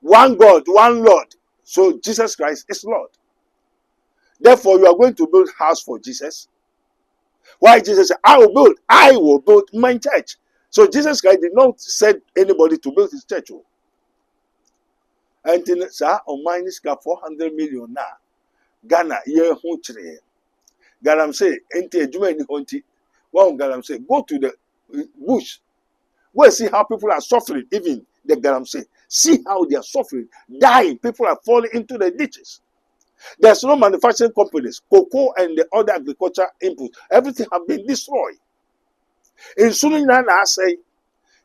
One God, one Lord. So Jesus Christ is Lord. Therefore, you are going to build house for Jesus. Why Jesus said, I will build my church. So Jesus Christ did not send anybody to build his church. And in Oman is got 400 million now. Ghana, ye huntre. Galam say, enti ejuma ni honti. One Galam say, go to the bush. Go and see how people are suffering. Even the Galam say, see how they are suffering, dying. People are falling into the ditches. There's no manufacturing companies. Cocoa and the other agriculture inputs, everything have been destroyed. In Suriname, I say,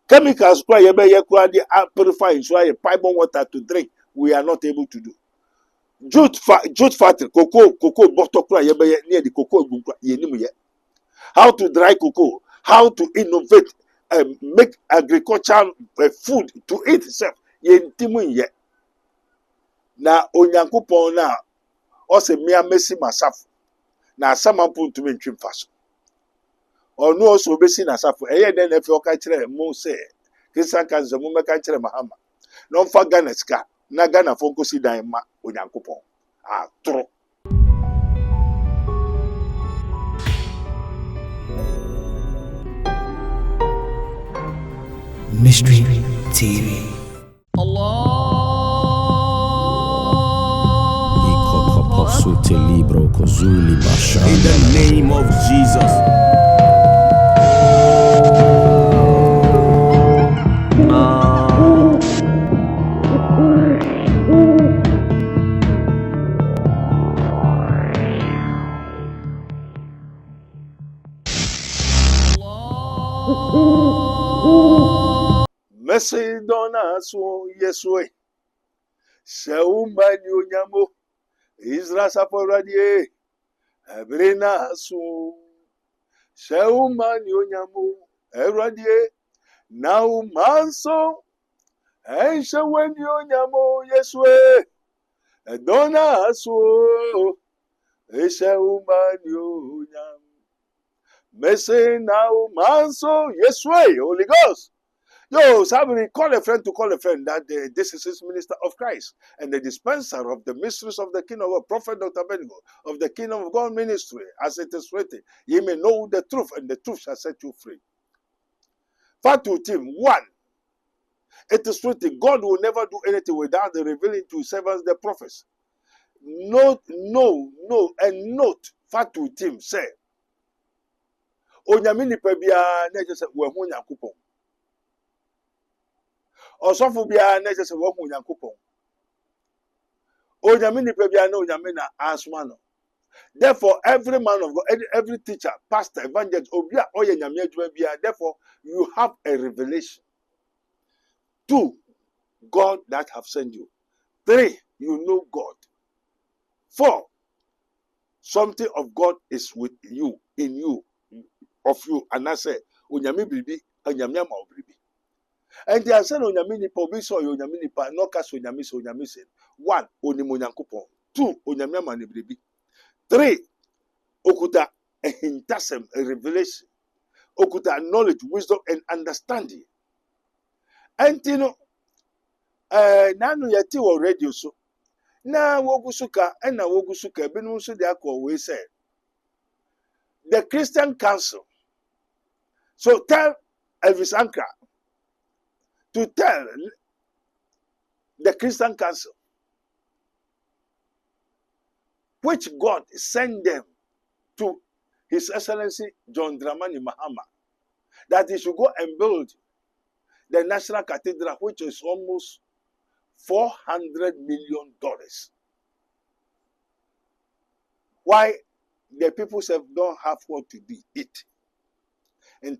chemicals purify pipe water to drink. We are not able to do. Jute factory, cocoa bottle near the cocoa. How to dry cocoa, how to innovate, make agricultural food to eat itself. Na onyankopon na ose mia mesi masafu na asamampu ntumi ntwim faso onu oso obesi na safu eye den efe oka kire mo se kisan kan zo mo meka kire Mahama no mfa Ghana ska na Ghana fo nkosi dan ma onyankopon tro Mystery TV. Allah. In the name of Jesus. Mercy dona so yeswe Sheumba ni onyamo Israel saporadie Ebrina so Sheumba ni onyamo Eradie Now manso Sheumba ni onyamo yeswe Dona so Sheumba ni onyamo Mercy now manso yeswe Holy Ghost. Yo, somebody call a friend to call a friend that this is his minister of Christ and the dispenser of the mysteries of the kingdom of Prophet Dr. Abednego of the kingdom of God ministry, as it is written, ye may know the truth and the truth shall set you free. Fatu team, 1. It is written, God will never do anything without revealing to his servants the prophets. Note, and note, Fatu team say, Onyamini pebia neje we hu Nyankopon. Osofu bia na je se wo hu Nyankopon. Onyame ni bia na onyame na asoma no. Therefore every man of God, every teacher, pastor, evangelist, obia oye nyame adwuma bia, therefore you have a revelation. 2, God that have sent you. 3, you know God. 4, something of God is with you, in you, of you, and I say onyame bibi, onyame ma obribi. And they are saying onyame nipa obi so onyame nipa no ka so onyame so onyame say 1 onimo Nyankopon, 2 onyame ma ne bribi, 3 okuta a hintasem, a revelation, okuta knowledge, wisdom and understanding. And you know nanu yeti wo radio so na wogusuka and na wogusuka binu so dey call we say the Christian Council. So tell Elvis Ankra to tell the Christian Council which God sent them to His Excellency John Dramani Mahama that he should go and build the National Cathedral, which is almost $400 million. Why the people don't have what to eat? And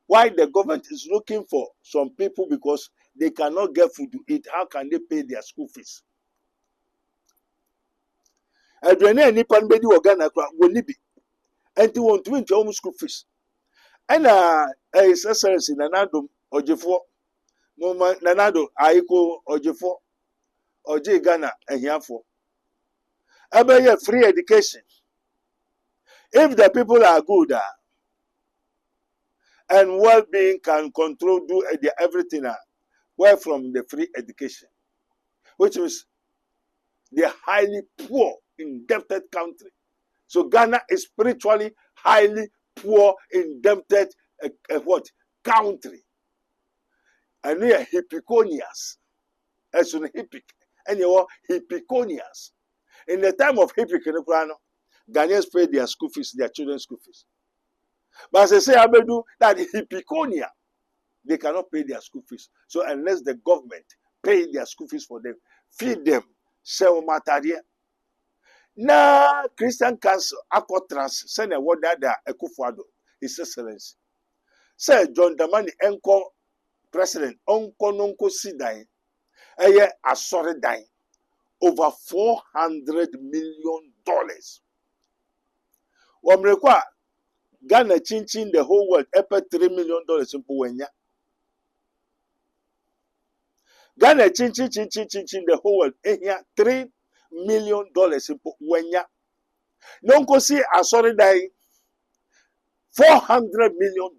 why the government is looking for some people because they cannot get food to eat. How can they pay their school fees? And when any pandemic organ will be and you want to win your own school fees. And His Excellency Nanado Ojefo, Mama Nanado Aiko Ojefo, Oje Ghana and Yafo. About free education. If the people are good and well-being can control, do everything well from the free education. which means they are highly poor, indebted country. So Ghana is spiritually highly poor, indebted what? Country. And we are hypocrites. As in hypocrite. And you are hypocrites. In the time of hypocrite, Ghanaians pay their school fees, their children's school fees. But as I say, Abedu, that hypocrite, they cannot pay their school fees. So unless the government pay their school fees for them, feed them, sell material. Na Christian Council Akotras send a word that Ekufuado, His Excellency. Say John Dramani Enko President Onko Nonko Sidai, Eye Asore Dai, over $400 million. Wamrekwa Ghana chinchin the whole world epe $3 million in Puwenya. Ghana chinchin the whole world $3 million in Puwenya. Nonko si Asore Dai $400 million.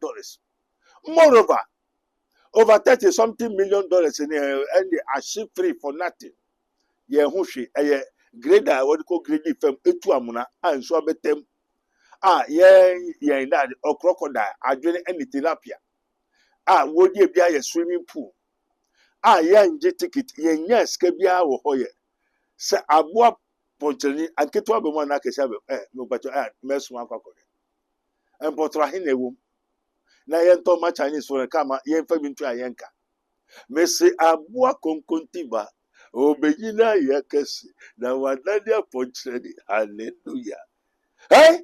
Moreover, over $30-something million in here, and they are ship free for nothing. Yeah, hushi, grader, what you call grade from Etuamuna, and so betem. That or crocodile, I drink any tilapia. Would you be a swimming pool? Ticket, yes, Kabia or Hoye. Say, Abua Ponchani, and Ketua Bemonaka, no, but mess one cockle. And Potrahine womb. Na yento ma Chinese for kama yemfa bintu ayenka mesi abua konkontiba obegina yakesi na wadadia ponchedi. Hallelujah. Hey,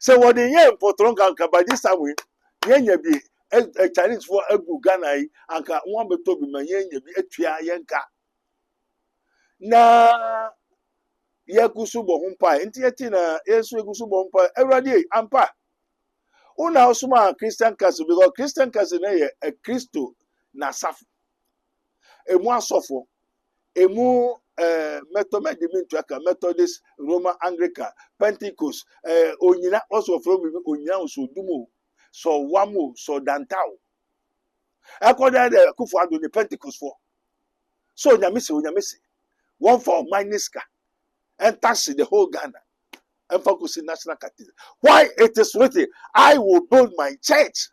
so what the yen potronga by this time we yenya bi a Chinese for egu Ghana yi anka won beto bi ma yenya bi etua yenka na yakusu bo humpa enti yeti na yesu egusu bo humpa ewrade ampa. Una osuma Christian Council because Christian Council na a Christo na safu. Emu asofo, emu Methodist, Roman Anglican, Pentecost, onyina also from onyina so dumo, so wamo, so dantao. According to Kufuado the Pentecost for. So onyamisi, one for Miniska, and taxi the whole Ghana. And focus in National Cathedral. Why it is written, I will build my church,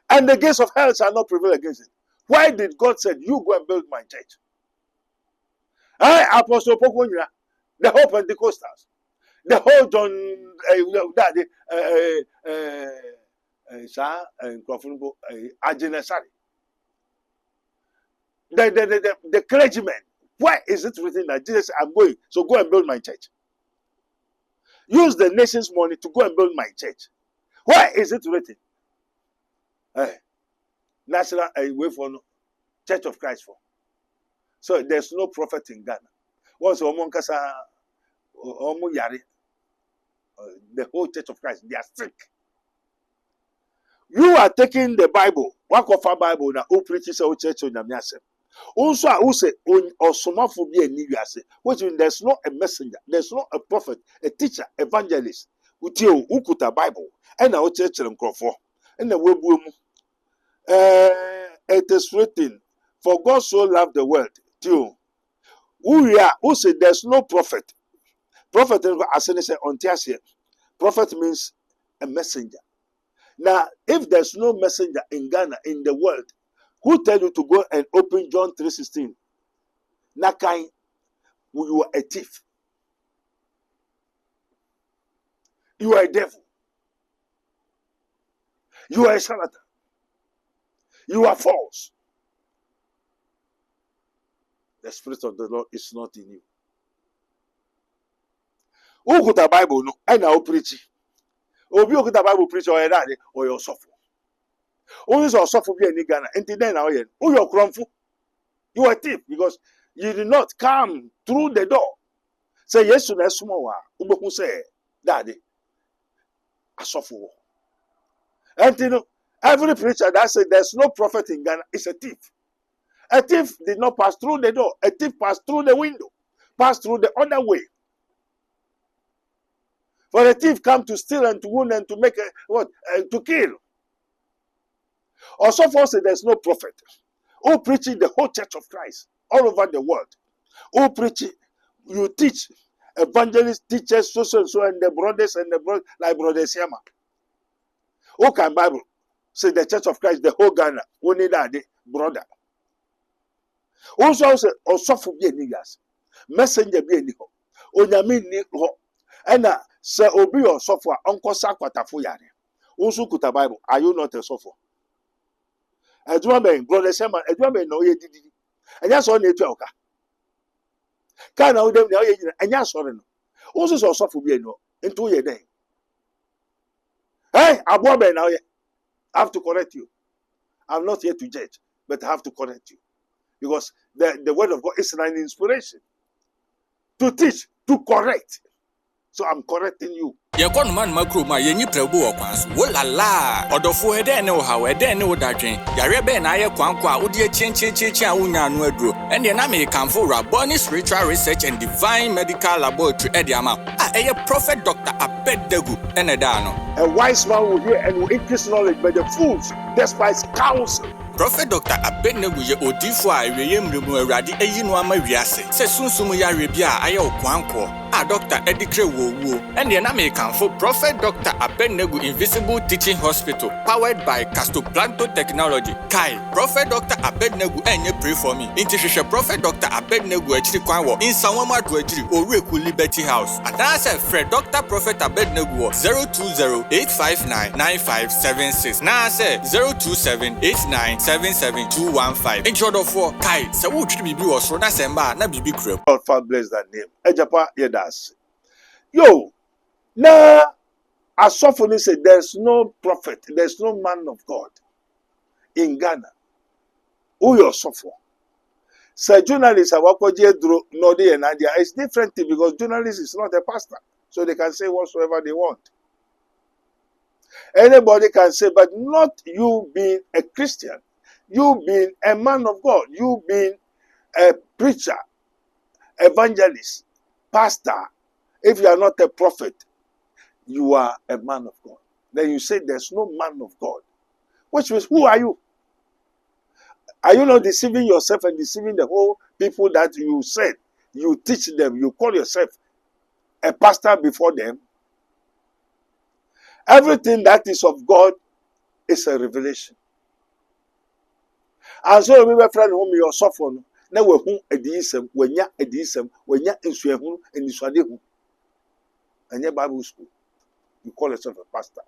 and the gates of hell shall not prevail against it. Why did God say, you go and build my church? I, Apostle Pokonya, the whole Pentecostals, the whole John, the clergymen. Why is it written that Jesus said, I'm going, so go and build my church? Use the nation's money to go and build my church. Why is it written? National way for Church of Christ for. So there's no prophet in Ghana. Once Omonkasa Omuyari, the whole Church of Christ, they are sick. You are taking the Bible, one of our Bible now, who preaches our church on Yamiase. Also, I will say, or some of be a new which means there's not a messenger, there's not a prophet, a teacher, evangelist, who put a Bible, and our church and for. And the web it is written, for God so loved the world, too. Who said there's no prophet. Prophet, as I said, on Tiasia, prophet means a messenger. Now, if there's no messenger in Ghana, in the world, who tell you to go and open John 3:16? Nakai, you are a thief. You are a devil. You are a charlatan. You are false. The Spirit of the Lord is not in you. Who got a Bible? No, I now preach. Obi who got a Bible preach or your suffer. Only so suffer be in Ghana. Until then, now you are crumful. You are a thief because you did not come through the door. Say yes to that small one. Who say, Daddy, I suffer. And you know, every preacher that said there's no prophet in Ghana is a thief. A thief did not pass through the door. A thief passed through the window. Passed through the other way. For a thief come to steal and to wound and to make to kill. Or so far say there's no prophet. Who preaching the whole church of Christ all over the world. Who preaching, you teach, evangelists, teachers, so and so, and the brothers like Brother Siama. Who can Bible say the church of Christ, the whole Ghana, who need that brother. Also say, suffer be any gas, messenger be any ho, onyame ni ho, ena se obi or suffer uncle sakwatafo yare. Also kuta Bible, are you not a suffer? Edwame, Brother Siama, Edwame no ye didi. And that's all nature oka. Can now them now ye and ya sorry no. Also so suffer be no into ye day. Hey, Abuabe now ye. I have to correct you. I'm not here to judge, but I have to correct you. Because the word of God is an inspiration to teach, to correct. So I'm correcting you. Yakon man makro ma yenyi prebu okwanso wo la la odofo ede ne wo hawo ede ne wo dadwen yare be na aye kwankwa a wodi chinchi a wonya no aduro ende na me kanfo raboni spiritual research and divine medical laboratory ede ama a eye prophet Dr. Abednego ene da no. A wise man will hear and will increase knowledge, but the fools despise counsel. Prophet Dr. Abednego ye odifo a eweye mremu awurade eyi no ama wiase se sunsum yare bia aye okwanko a Dr. Edikre wo ende na me for Prophet Dr. Abednego Invisible Teaching Hospital, powered by Castoplanto Technology. Kai, Prophet Dr. Abednego enye pray for me. Intishisha Prophet Dr. Abednego echiri kwanwo in Sanwama Dwejiri Oreku Liberty House. And I said Fred Dr. Prophet Abednego 020-859-9576. Now I said 027-8977-215. In short of 4, Kai, se wo chiri bibi was na semba na bibi krem. God bless that name. Ejapa yedas. Yo. Now, as often said, there's no prophet, there's no man of God in Ghana. Who you suffer? So journalists have Nodi and Nadia. It's different because journalist is not a pastor, so they can say whatsoever they want. Anybody can say, but not you being a Christian, you being a man of God, you being a preacher, evangelist, pastor. If you are not a prophet, you are a man of God. Then you say there's no man of God. Which means, who are you? Are you not deceiving yourself and deceiving the whole people that you said, you teach them, you call yourself a pastor before them? Everything that is of God is a revelation. And so we were friend whom you are suffering. Now we who a deism, when ya a deism, when ya in Swahili and Iswadihu. And your Bible school. You call yourself a pastor.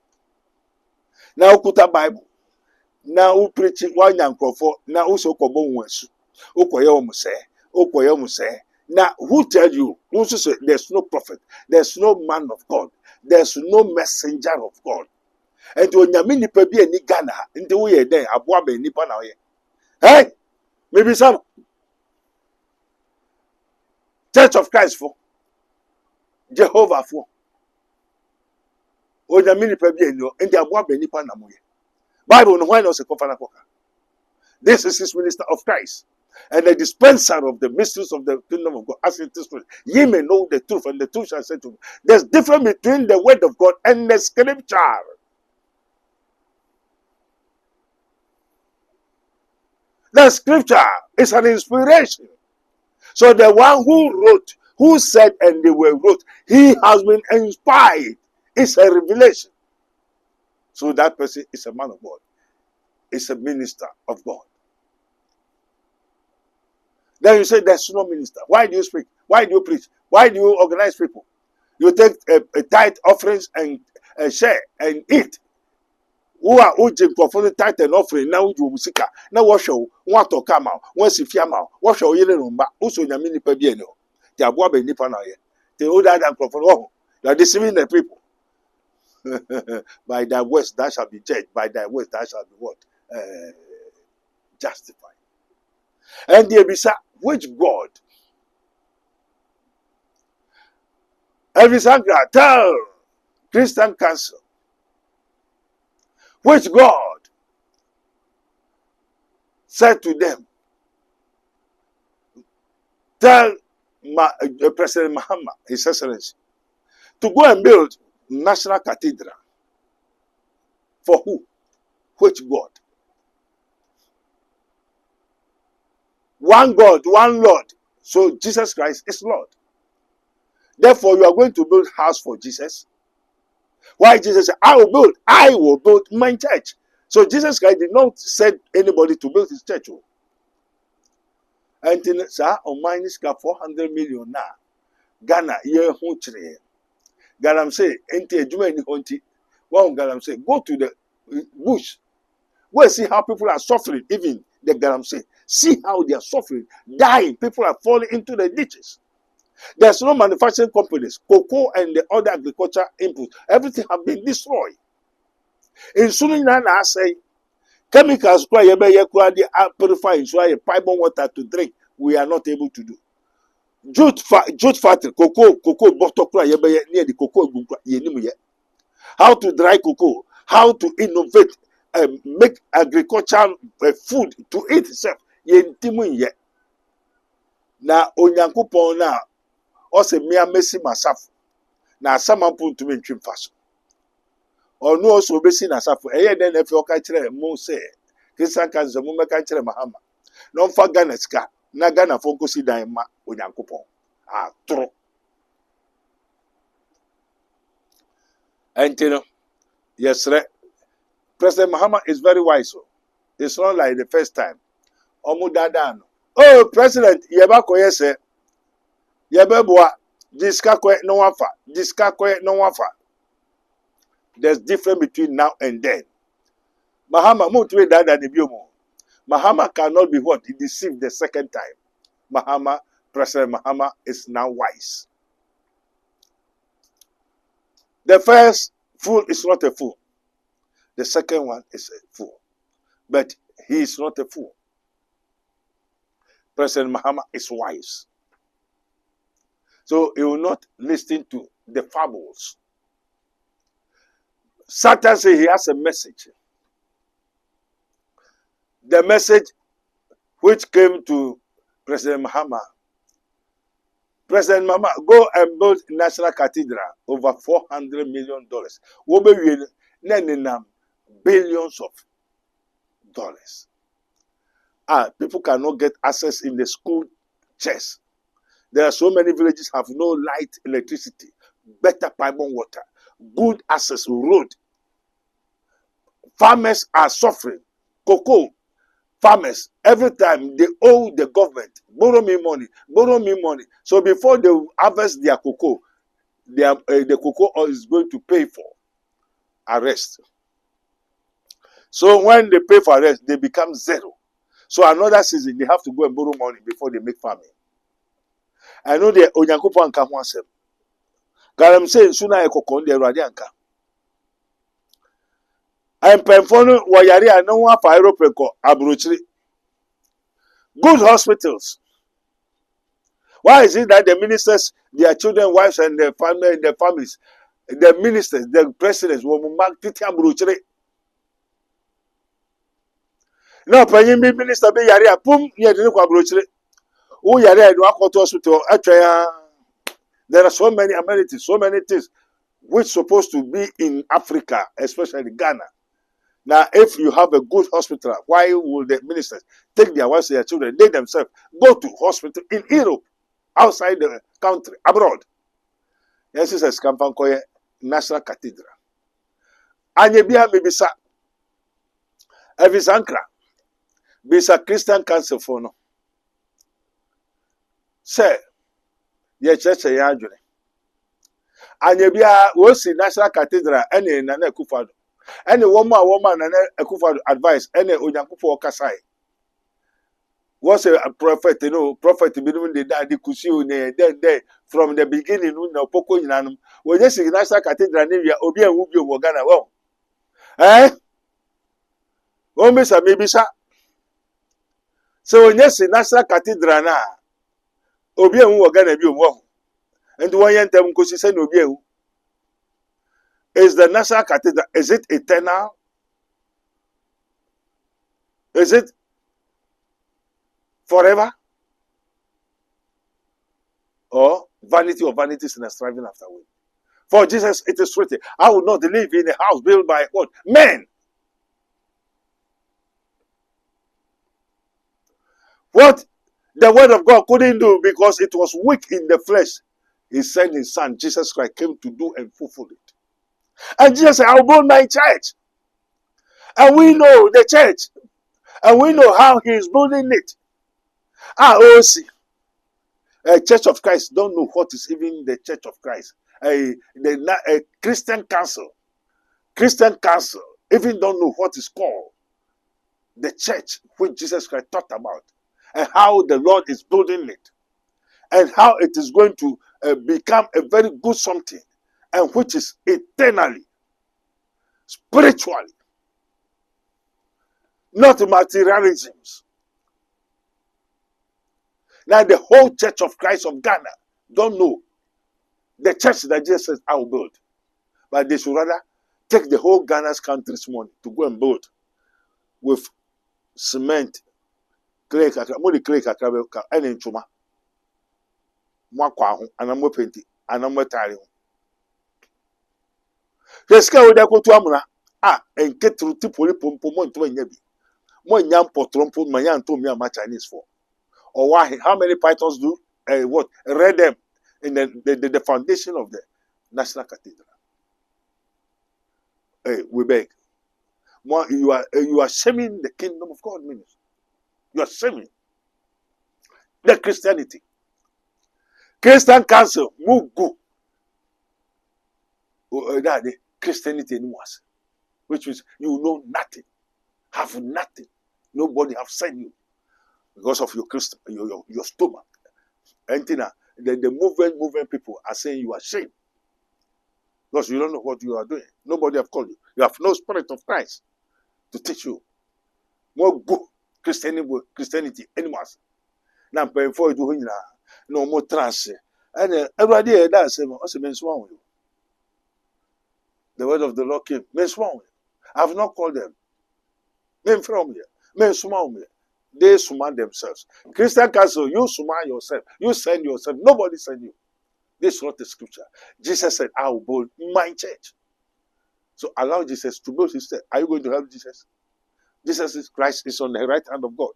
Now, Kuta Bible. Now, who preaching one young prophet. Now, who so kobo wensu. Okoye say. Now, who tell you? Who say there's no prophet, there's no man of God, there's no messenger of God. And when you mean nipa bi ani Ghana, into we then aboa be nipa na ye. Hey, maybe some Church of Christ for Jehovah for. O na mini pebi eno ndi aboa be nipa na moye. Bible no why no se kofana koka. This is his minister of Christ and the dispenser of the mysteries of the kingdom of God. As it is written, ye may know the truth and the truth shall set you. There's difference between the word of God and the scripture. The scripture is an inspiration. So the one who wrote, who said and they were wrote, he has been inspired. It's a revelation. So that person is a man of God. It's a minister of God. Then you say there's no minister. Why do you speak? Why do you preach? Why do you organize people? You take a tithe offerings and share and eat. Who are ujim for the tithe and offering? Now you musika. Now what show? Want to come out? Once if you out, what show you rumba? Also in a mini pebiano. The abuabe nipa na ye. The older than prophet. Oh, you are deceiving the people. By thy words thou shalt be judged. By thy words thou shalt be what? Justified. And the Ebisa, which God? Evisangra, tell Christian Council. Which God said to them, tell President Mahama, His Excellency, to go and build National Cathedral. For who? Which God? One God, one Lord. So Jesus Christ is Lord. Therefore, you are going to build house for Jesus. Why Jesus said, I will build my church. So Jesus Christ did not send anybody to build his church. And then, sir, on minus 400 million now. Ghana, ye hunchre. Galam say, enti ejuma ni honti. One Galam say, go to the bush. Go and see how people are suffering. Even the Galam say, see how they are suffering, dying. People are falling into the ditches. There's no manufacturing companies. Cocoa and the other agriculture inputs, everything have been destroyed. In Suriname, I say, chemicals purify pipe water to drink. We are not able to do. Jute factory, cocoa bottle near the cocoa. How to dry cocoa, how to innovate, make agricultural food to eat itself. Na onyankopon na o se mia mesi masafo na asamampo ntumi ntwem faso ono oso obesi na asafo eye den na fe oka kire mo se kisan kan zo mo meka kire Mahama no mfa Ghana sika na Ghana fo nkosi dan ma onyankopon tro entino yes re President Mahama is very wise. It's not like the first time omu dada no. Oh, President, yeba koye se, yeba boa, diska koye no wafa, diska koye no wafa. There's difference between now and then. Mahama, mutwe dada ni biomo. Mahama cannot be what? He deceived the second time. Mahama, President Mahama is now wise. The first fool is not a fool. The second one is a fool. But he is not a fool. President Mahama is wise. So he will not listen to the fables. Satan says he has a message. The message which came to President Mahama. President Mahama, go and build National Cathedral over $400 million. Billions of dollars. People cannot get access in the school chairs. There are so many villages have no light, electricity, better pipe water, good access road. Farmers are suffering. Cocoa farmers, every time they owe the government, borrow me money. So before they harvest their cocoa, the cocoa is going to pay for arrest. So when they pay for arrest, they become zero. So another season, they have to go and borrow money before they make farming. I know the Onyankopo anka ho asem. Garam say suna e kokon de Awurade anka. Empemfo no wayare anu wa fa aeroplane ko abrochiri. Good hospitals. Why is it that the ministers, their children, wives, and their families, the ministers, the presidents will mark titi abrochiri? No, penny minister be yare pum ye de ko abrochire. Who yare no akoto hospital atwa. There are so many amenities, so many things which supposed to be in Africa, especially Ghana. Now, if you have a good hospital, why will the ministers take their wives and their children, they themselves go to hospital in Europe, outside the country, abroad? Yes, this is Kampankoye National Cathedral. Anyebia mebisa Evisankra. Bisa Christian Council for no. Say, ye church ya adwene. Anyebia wo si National Cathedral ene Nana Akufo-Addo. Ene woman Nana Akufo-Addo advice ene Onyankopon Okasai. Was a prophet, prophet binu de da di kusi o ne then from the beginning no poko nyinanum. Wo je si National Cathedral ne wia obi anwu bi o Ghana wo. Wo mbisa mebisa. So when you see National Cathedral na obi enwu wo Ghana bi omo. And one yentem nkosi se na obi enwu. Is the National Cathedral, is it eternal? Is it forever? Or vanity of vanities and striving after wind? For Jesus it is written, I will not live in a house built by what? Men. What The word of God couldn't do because it was weak in the flesh. He sent his son, Jesus Christ, came to do and fulfill it. And Jesus said, I'll build my church. And we know the church. And we know how he is building it. OC. A Church of Christ don't know what is even the Church of Christ. A Christian council. Christian council even don't know what is called the church which Jesus Christ taught about. And how the Lord is building it. And how it is going to become a very good something. And which is eternally, spiritually. Not materialisms. Now the whole Church of Christ of Ghana don't know the church that Jesus says I will build. But they should rather take the whole Ghana's country's money to go and build with cement, clay, and in Chuma. And I'm painting, and I'm tiring. Just go there to Amuna. And get to Tipoli to a Yabi. More young potrompo, my young told me how much Chinese for. Or why? How many pythons do what? Read them in the foundation of the National Cathedral. We beg. More, you are shaming the kingdom of God, minister. You are shaming the Christianity. Christian Council, Mugu. That Christianity anymore. Which means you know nothing, have nothing. Nobody have sent you. Because of your Christian, your stomach. And the movement people are saying you are ashamed. Because you don't know what you are doing. Nobody have called you. You have no spirit of Christ to teach you. More good Christianity animals. Now paying for it to no more trance. And everybody that's also been swung. The word of the Lord came. Men swung. I have not called them. Men from here. Men swung here. They summon themselves. Christian Council, you summon yourself. You send yourself. Nobody send you. This is not the scripture. Jesus said, I will build my church. So allow Jesus to build his church. Are you going to help Jesus? Jesus Christ is on the right hand of God.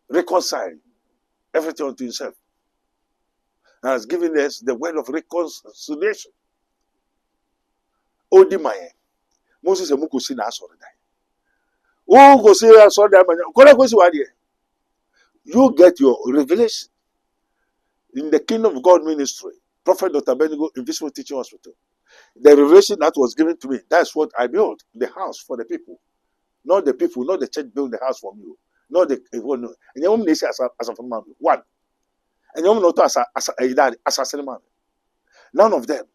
Reconcile everything unto himself. And has given us the word of reconciliation. Odi maye. Moses emukusi na asori dai. Oh, go see asori dai. You get your revelation in the Kingdom of God ministry. Prophet Dr. Abednego Invisible Teaching Hospital. The revelation that was given to me, that's what I built. The house for the people. Not the people, not the church build the house for you. Not the and your woman as a man. One. And your woman as a man. None of them.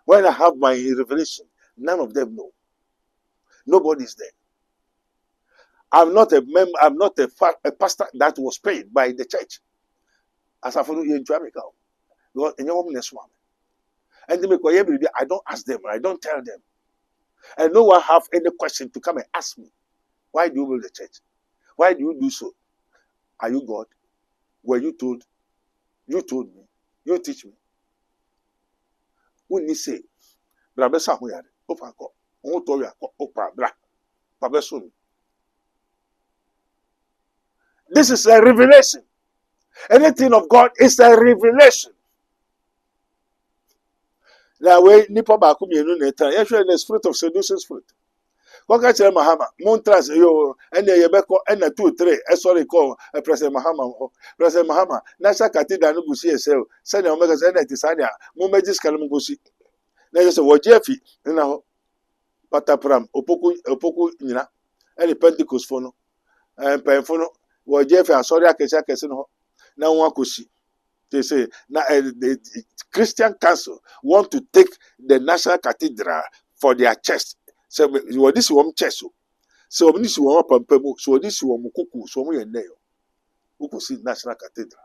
When I have my revelation, none of them know. Nobody is there. I'm not a member, I'm not a pastor that was paid by the church. As I follow you in Jamaica. Because in your woman is one. And I don't ask them, I don't tell them. And no one have any question to come and ask me. Why do you build the church? Why do you do so? Are you God? Were you told? You told me. You teach me. When you say, this is a revelation. Anything of God is a revelation. Now, when Nipa Bakum Yenu Neta, actually, the spirit of seducing spirit. Conquer Mahama, Montras, yo, and the Yebeko, and the 2, 3, sorry, call President Mahama, President Mahama, Nasa Katida Nubusi, send your Omega Zena Tisania, Mumejis Kalamubusi. Now you say, what Jeffy, you know, Patapram, Opoku, Nina, any Pentecost phono, and Penfono, what Jeffy, sorry, I can say, now one could see. They say now the Christian Council want to take the National Cathedral for their church. So what this one church. So this one pampemo. So this one mukuku. So we there. Who could see National Cathedral?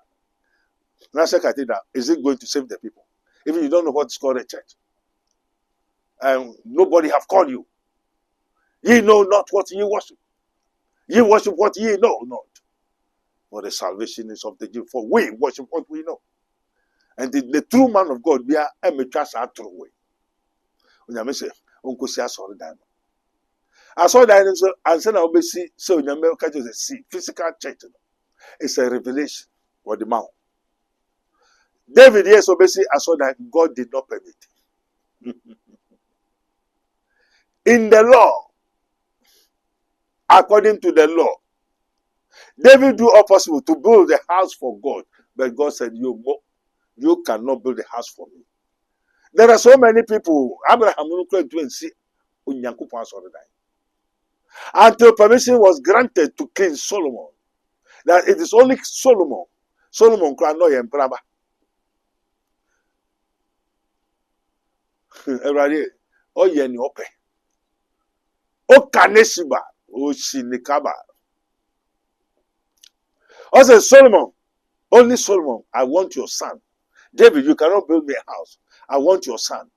National Cathedral, is it going to save the people? Even you don't know what is called a church. And nobody have called you. Ye know not what ye worship. Ye worship what ye know not. For the salvation is of the Jew. For we worship what we know. And the true man of God, we are amateurs are true way. When I say, Uncle see, I saw the diamond. I saw that and said, I'll be see, so you catch the see, physical church. It's a revelation for the mouth. David, yes, obviously, I saw that God did not permit. In the law, according to the law, David do all possible to build a house for God. But God said, you cannot build a house for me. There are so many people, Abraham until permission was granted to King Solomon, that it is only Solomon can know him. Oh, yeah, ni ope. O kaneshiba, o shinikaba. I said, Solomon, only Solomon, I want your son. David, you cannot build me a house. I want your son,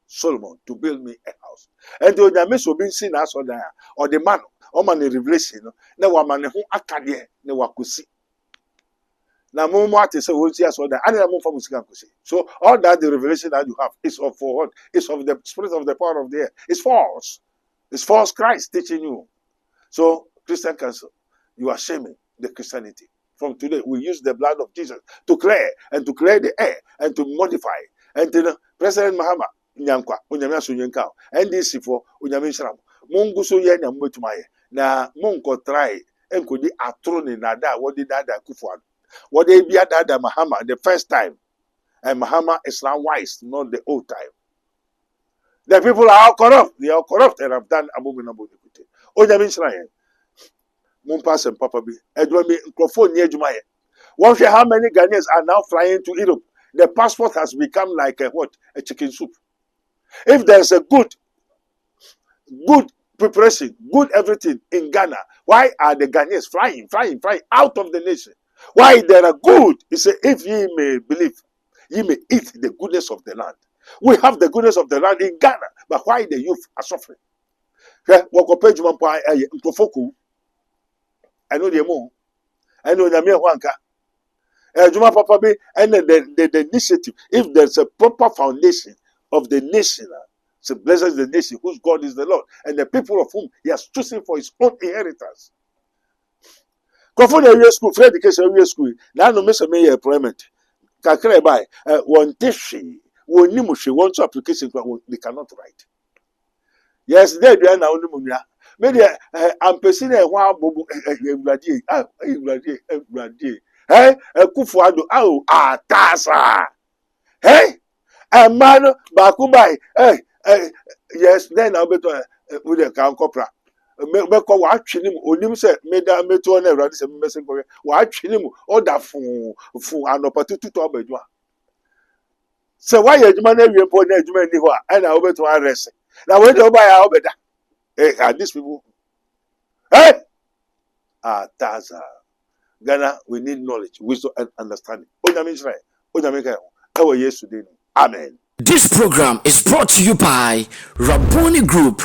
Solomon, to build me a house. And the Onyame so being seen as or the man, or man in revelation, no one man who akadie, no wakusi. Now, Mumati say, we'll see us all that. So, all that the revelation that you have is of for what? It's of the spirit of the power of the air. It's false. It's false Christ teaching you. So, Christian Council, you are shaming the Christianity. From today, we use the blood of Jesus to clear the air and to modify. And to President Mahama, Nyankwa, Unyamia Sunyanka, NDC for Unyamin Shram, Mungu Suyanya Mutumaye, na Munko try, and could be a throne in Nada, what did Dada Kufuan? What they be at Dada Mahama the first time. And Mahama is now wise, not the old time. The people are all corrupt. They are corrupt and have done abominable iniquity. Unyamin Shram. Mumpas and Papa B. Edwin microphone near Jumaye. Wonder how many Ghanaians are now flying to Europe. The passport has become like a chicken soup. If there's a good preparation, good everything in Ghana, why are the Ghanaians flying out of the nation? Why they are good? He said, if ye may believe, ye may eat the goodness of the land. We have the goodness of the land in Ghana, but why the youth are suffering? I know the more. I know the mere wanka. Juma Papa be and the initiative. If there's a proper foundation of the nation, so blessed is the nation whose God is the Lord, and the people of whom He has chosen for His own inheritance. Confound school, free education school. Now no miss me employment. Kakre by one tishi, one nimushi, one application they cannot write. Yes, they are now nimunya. Maybe I'm pursuing a while bobu hey, Kufuado, tasa. Hey, a man, Bakubai, yes, then I'll be with a count copra. Meko watching him, Onim said, made a meto and a radis and messing for watching him, or that fool, and opportunity to Abednego. So why a man every important and I'll be to arrest. Now, when you buy our better, are these people? Hey, Taza. Ghana, we need knowledge, wisdom, and understanding. Amen. This program is brought to you by Rabboni Group,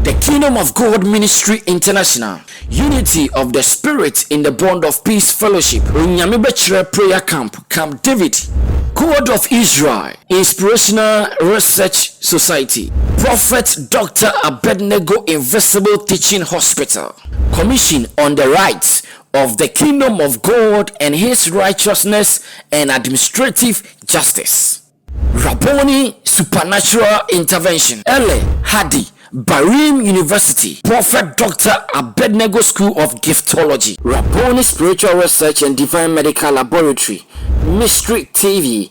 the Kingdom of God Ministry International, Unity of the Spirit in the Bond of Peace Fellowship, Runyamibechre Prayer Camp, Camp David, Code of Israel, Inspirational Research Society, Prophet Dr. Abednego Invisible Teaching Hospital, Commission on the Rights of the Kingdom of God and His Righteousness and Administrative Justice, Rabboni Supernatural Intervention, Ele Hadi, Barim University, Prophet Dr. Abednego School of Giftology, Rabboni Spiritual Research and Divine Medical Laboratory, Mystery TV.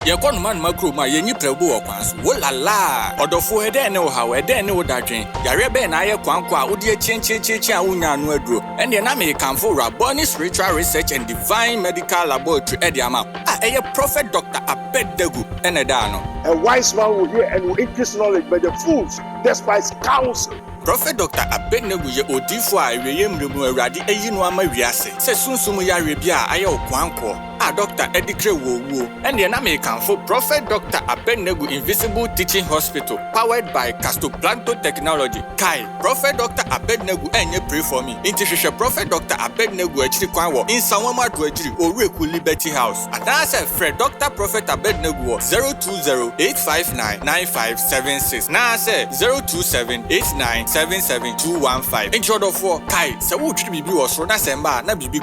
Yakon man makro ma yenyi prebu okwanso wolala odofo ede ne wo hawo ede ne wo dadwen yare be na ye kwankwa odi chenchecheche a wonya no aduro ene na me kanfo Rabboni Spiritual Research and Divine Medical Laboratory ede ama eye Prophet Dr. Abednego ene da no. A wise man will hear and will increase knowledge, but the fools despise counsel. Prophet Dr. Abednego ye odifo a eweyemremu awrade eyi no ama wiase se sunsum yare bia aye okwanko Dr. Edikre Wowo and the American for Prophet Dr. Abednego Invisible Teaching Hospital, powered by Castoplanto Technology. Kai, Prophet Dr. Abednego and you pray for me. Intercession Prophet Dr. Abednego actually kwanwo in Sawama to Ejiri Oreku Liberty House. And I said Fred Dr. Prophet Abednego 020-859-9576. Now I said 027-89 77215. Intro for Kai, so wotri bibi was so na semba na bibi